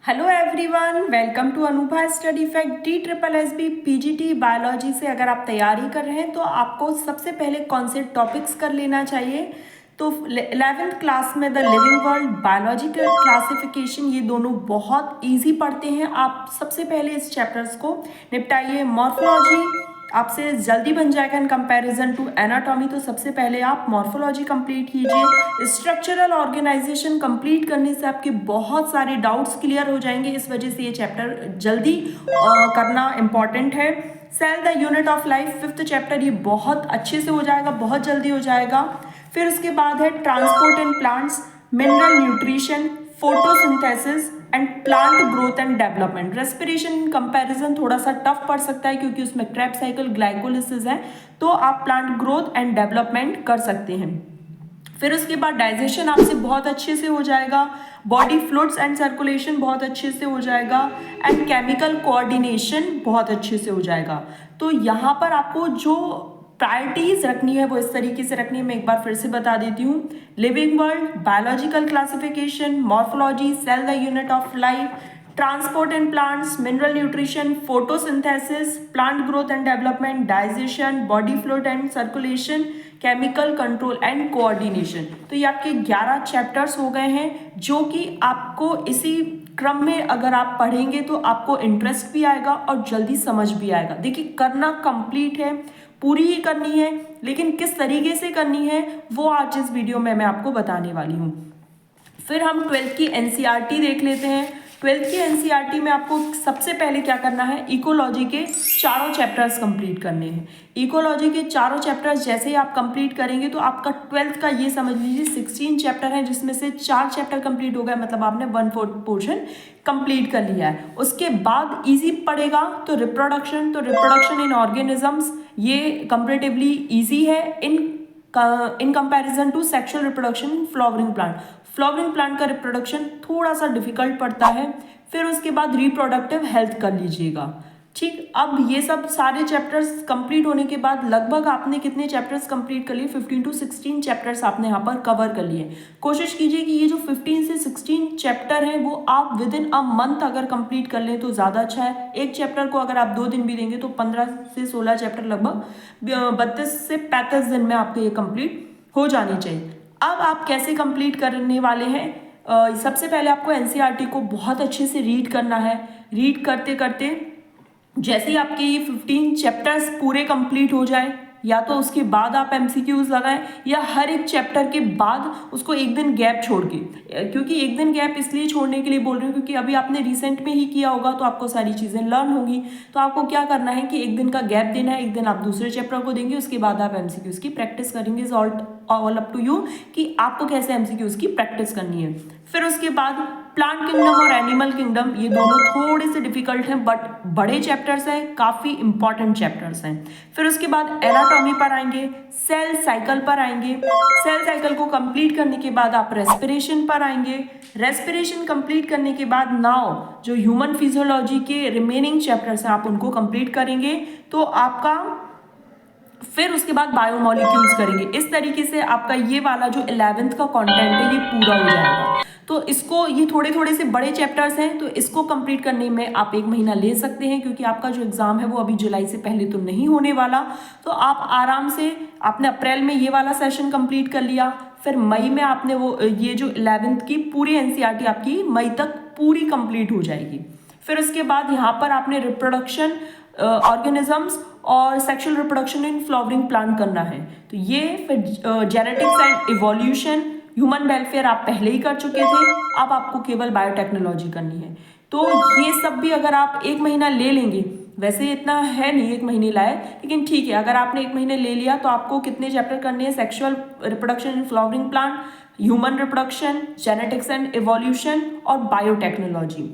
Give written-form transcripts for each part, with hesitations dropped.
Hello everyone, welcome to Anubha study fact D triple S B PGT biology से अगर आप तैयारी कर रहे हैं तो आपको सबसे पहले कौन से टॉपिक्स कर लेना चाहिए। तो 11th क्लास में the living world, biological classification, ये दोनों बहुत इजी पढ़ते हैं। आप सबसे पहले इस चैप्टर्स को निपटाइए। मॉर्फोलॉजी आपसे जल्दी बन जाएगा इन कंपैरिजन टू एनाटॉमी, तो सबसे पहले आप मॉर्फोलॉजी कंप्लीट कीजिए। स्ट्रक्चरल ऑर्गेनाइजेशन कंप्लीट करने से आपके बहुत सारे डाउट्स क्लियर हो जाएंगे, इस वजह से ये चैप्टर जल्दी करना इंपॉर्टेंट है। Cell the unit of life, 5th chapter, ये बहुत अच्छे से हो जाएगा, बहुत जल्दी हो जाएगा। फिर उसके बाद है transport in plants, mineral nutrition, photosynthesis and plant growth and development. Respiration comparison थोड़ा सा टफ पड़ सकता है क्योंकि उसमें क्रेब्स साइकिल, ग्लाइकोलिसिस है, तो आप प्लांट ग्रोथ एंड डेवलपमेंट कर सकते हैं। फिर उसके बाद डाइजेशन आपसे बहुत अच्छे से हो जाएगा, बॉडी फ्लूइड्स एंड सर्कुलेशन बहुत अच्छे से हो जाएगा, एंड केमिकल कोऑर्डिनेशन बहुत अच्छे से हो जाएगा। तो यहाँ पर आपको जो प्रायोरिटीज रखनी है वो इस तरीके से रखनी है, मैं एक बार फिर से बता देती हूँ। Living world, biological classification, morphology, cell the unit of life, transport in plants, mineral nutrition, photosynthesis, plant growth and development, digestion, body fluid and circulation, chemical control and coordination. तो ये आपके 11 चैप्टर्स हो गए हैं, जो कि आपको इसी क्रम में अगर आप पढ़ेंगे तो आपको इंटरेस्ट भी आएगा और जल्दी समझ भी आएगा। देखिए, करना कंप्लीट है, पूरी ही करनी है, लेकिन किस तरीके से करनी है वो आज इस वीडियो में मैं आपको बताने वाली हूँ। फिर हम 12th की एनसीईआरटी देख लेते हैं। 12th की एनसीईआरटी में आपको सबसे पहले क्या करना है, इकोलॉजी के चारों चैप्टर्स कंप्लीट करने हैं। इकोलॉजी के चारों चैप्टर्स जैसे ही आप कंप्लीट करेंगे तो आपका 12th का ये समझ लीजिए 16 चैप्टर है, जिसमें से 4 चैप्टर कंप्लीट हो गया, मतलब आपने 1/4 पोर्शन कंप्लीट कर लिया है। उसके बाद इजी पड़ेगा तो रिप्रोडक्शन इन ऑर्गेनिजम्स, ये कंपेरेटिवली इजी है in comparison to sexual reproduction in flowering plant. Flowering plant का रिप्रोडक्शन थोड़ा सा डिफिकल्ट पड़ता है। फिर उसके बाद रिप्रोडक्टिव हेल्थ कर लीजिएगा। ठीक, अब ये सब सारे चैप्टर्स कंप्लीट होने के बाद लगभग आपने कितने चैप्टर्स कंप्लीट कर लिए, 15 to 16 चैप्टर्स आपने यहाँ पर कवर कर लिए। कोशिश कीजिए कि ये जो 15 से 16 चैप्टर हैं वो आप विद इन अ मंथ अगर कंप्लीट कर लें तो ज़्यादा अच्छा है। एक चैप्टर को अगर आप 2 दिन भी देंगे तो 15 से 16 चैप्टर लगभग 32 से 35 दिन में आपके ये कंप्लीट हो जानी चाहिए। अब आप कैसे कंप्लीट करने वाले हैं, सबसे पहले आपको एनसीईआरटी को बहुत अच्छे से रीड करना है। रीड करते करते जैसे ही आपके ये 15 चैप्टर्स पूरे कंप्लीट हो जाए, या तो उसके बाद आप एमसीक्यूज लगाएं, या हर एक चैप्टर के बाद उसको एक दिन गैप छोड़ के, क्योंकि एक दिन गैप इसलिए छोड़ने के लिए बोल रही हूँ क्योंकि अभी आपने रिसेंट में ही किया होगा तो आपको सारी चीज़ें लर्न होगी। तो आपको क्या करना है कि एक दिन का गैप देना है, एक दिन आप दूसरे चैप्टर को देंगे, उसके बाद आप एमसीक्यूज की प्रैक्टिस करेंगे। Is all up to you कि आपको कैसे एमसीक्यूज की प्रैक्टिस करनी है। फिर उसके बाद प्लांट किंगडम और एनिमल किंगडम, ये दोनों थोड़े से डिफिकल्ट हैं बट बड़े चैप्टर्स हैं, काफ़ी इंपॉर्टेंट चैप्टर्स हैं। फिर उसके बाद एनाटॉमी पर आएंगे, सेल साइकिल पर आएंगे। सेल साइकिल को कंप्लीट करने के बाद आप रेस्पिरेशन पर आएंगे। रेस्पिरेशन कंप्लीट करने के बाद नाउ जो ह्यूमन फिजियोलॉजी के रिमेनिंग चैप्टर्स हैं आप उनको कंप्लीट करेंगे, तो आपका फिर उसके बाद बायोमोलिक्यूल्स करेंगे। इस तरीके से आपका ये वाला जो 11th का कंटेंट है ये पूरा हो जाएगा। तो इसको, ये थोड़े थोड़े से बड़े चैप्टर्स हैं तो इसको कंप्लीट करने में आप 1 महीना ले सकते हैं, क्योंकि आपका जो एग्जाम है वो अभी जुलाई से पहले तो नहीं होने वाला। तो आप आराम से, आपने अप्रैल में ये वाला सेशन कंप्लीट कर लिया, फिर मई में आपने वो ये जो 11th की पूरी एनसीईआरटी आपकी मई तक पूरी कंप्लीट हो जाएगी। फिर उसके बाद यहाँ पर आपने रिप्रोडक्शन ऑर्गेनिजम्स और sexual reproduction in flowering plant करना है। तो ये फिर genetics and evolution, human welfare आप पहले ही कर चुके थे, अब आपको केवल बायोटेक्नोलॉजी करनी है। तो ये सब भी अगर आप 1 महीना ले लेंगे, वैसे इतना है नहीं 1 महीने लाए, लेकिन ठीक है, अगर आपने 1 महीने ले लिया तो आपको कितने चैप्टर करने हैं, sexual reproduction in flowering plant, human reproduction, genetics and evolution और बायोटेक्नोलॉजी।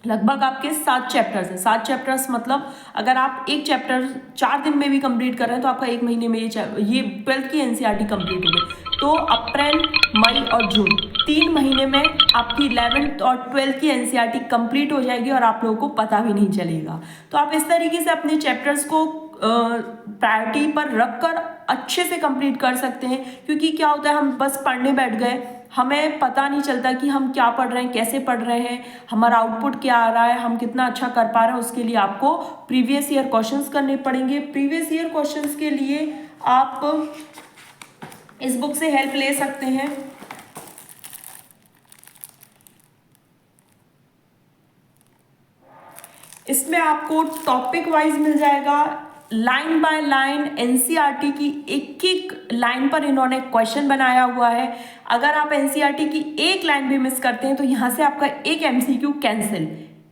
लगभग आपके 7 चैप्टर्स हैं। 7 चैप्टर्स मतलब अगर आप एक चैप्टर 4 दिन में भी कंप्लीट कर रहे हैं तो आपका 1 महीने में ये 12th की एनसीईआरटी कंप्लीट हो गई। तो अप्रैल, मई और जून 3 महीने में आपकी 11th और 12th की एनसीईआरटी कंप्लीट हो जाएगी और आप लोगों को पता भी नहीं चलेगा। तो आप इस तरीके से अपने चैप्टर्स को प्रायोरिटी पर रखकर अच्छे से कंप्लीट कर सकते हैं, क्योंकि क्या होता है, हम बस पढ़ने बैठ गए हमें पता नहीं चलता कि हम क्या पढ़ रहे हैं, कैसे पढ़ रहे हैं, हमारा आउटपुट क्या आ रहा है, हम कितना अच्छा कर पा रहे हैं। उसके लिए आपको प्रीवियस ईयर क्वेश्चंस करने पड़ेंगे। प्रीवियस ईयर क्वेश्चंस के लिए आप इस बुक से हेल्प ले सकते हैं। इसमें आपको टॉपिक वाइज मिल जाएगा, लाइन बाय लाइन एनसीईआरटी की एक एक लाइन पर इन्होंने क्वेश्चन बनाया हुआ है। अगर आप एनसीईआरटी की एक लाइन भी मिस करते हैं तो यहाँ से आपका एक एमसीक्यू कैंसिल,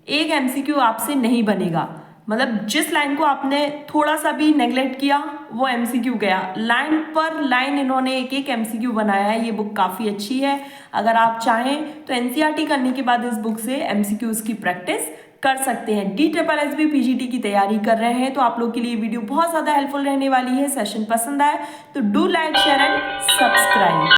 एक एमसीक्यू आपसे नहीं बनेगा। मतलब जिस लाइन को आपने थोड़ा सा भी नेग्लेक्ट किया वो एमसीक्यू गया। लाइन पर लाइन इन्होंने एक एक एमसीक्यू बनाया है। ये बुक काफ़ी अच्छी है। अगर आप चाहें तो एनसीईआरटी करने के बाद इस बुक से एमसीक्यूज़ की प्रैक्टिस कर सकते हैं। DSSB पीजीटी की तैयारी कर रहे हैं तो आप लोग के लिए वीडियो बहुत ज़्यादा हेल्पफुल रहने वाली है। सेशन पसंद आए तो do like share and subscribe.